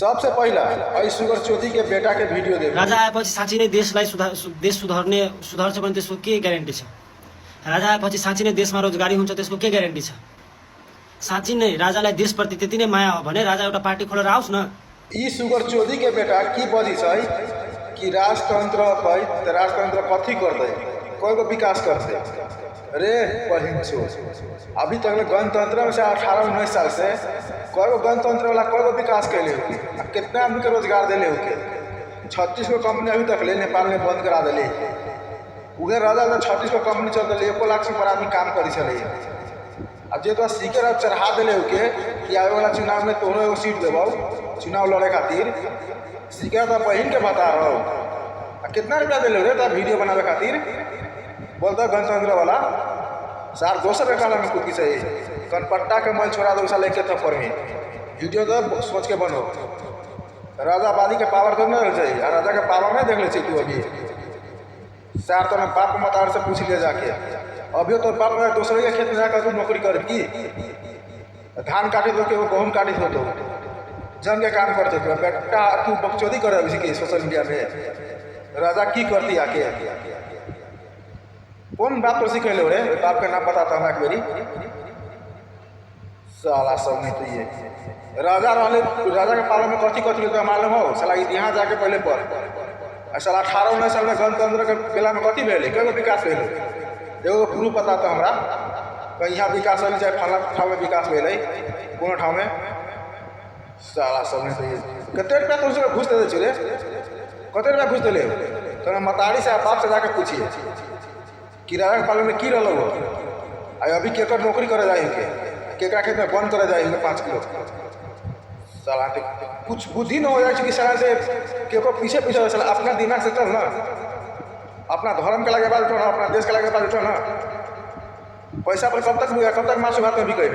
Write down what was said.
सबसे पहिला आई सुगर चोदी के बेटा के भिडियो देख। राजा आएपछि साँच्ची नै देश सुधार्छ भने त्यसको के ग्यारेन्टी छ? राजा आएपछि साँच्ची नै देशमा रोजगारी हुन्छ त्यसको के ग्यारेन्टी छ? साँच्ची नै राजालाई देशप्रति त्यति नै माया हो भने राजा एउटा पार्टी खोलेर आओस् न। ई सुगर चोदी के बेटा की बजी छै कि राजतंत्र राजतंत्र कथी करते, कईगो विकास करते रे बहिन छो। अभी तक गणतंत्र में से 18-19 साल से कईगो गणतंत्र वाला कईगो विकास कैले हो, कितना आदमी के रोजगार दिले हो के 36 गो कंपनी अभी तक ले नेपाल में बंद करा दिले। उहे राजा 36 गो कंपनी चलते 1 लाख से ऊपर आदमी काम करी चले। अब जे तो सीकर अब चढ़ा दिले हो के कि आवे वाला चुनाव में तोहरो एगो सीट देबो चुनाव लड़े खातिर। सीकर तो बहिन के बता रहो कितना रुपया दिले रे वीडियो बनावे खातिर। बोलता गणतंत्र वाला सार दोसर के काला में कुकी चाहिए कनपट्टा के मल छोड़ा दो साल एक थप्पड़ में वीडियो तो सोच के बनो। राजाबादी के पावर तो नहीं चाहिए और राजा के पावर नहीं देख ले तू। अभी सार तो बाप मतार से पूछ लिया जाके अभी तो बाप दूसरे के खेत में जाकर तू नौकरी कर की धान काटे दो के वो गहूम काटे दो तो जंग के काम करते थे बेटा तू बकचोदी करे इसी के सोशल मीडिया में। राजा की करती आके कौन बाप तो सीखे रे बाप का नाम बताता हूँ एक मेरी साला सब नहीं तो ये राजा राजा के पालन में कथी कथी तो मालूम हो साला यहाँ जाके पहले पढ़ साला 18-19 साल में गणतंत्र के बेला में कथी भेले कईगो विकास भेले एगो प्रूफ बताता हमरा कहीं यहाँ विकास होने चाहे फला ठाव में विकास भेले कोनो ठाव में। साला सब नहीं तो ये कते रुपया तुमसे घूस दे रे कते रुपया घूस दिले तो मतारी से बाप से जाके पूछिए कि राजा के पालन में की रहा हो अभी केकर नौकरी करे जाए केकरा खेत में बंद करे जाए 5 किलो। साला कुछ बुद्धि न हो जाए कि साला से केको पीछे पीछे साला अपना दिमाग से चल ना अपना धर्म के लगे बात उठो ना अपना देश के लगे बात उठो ना। पैसा पर कब तक मासू भात में भी कहे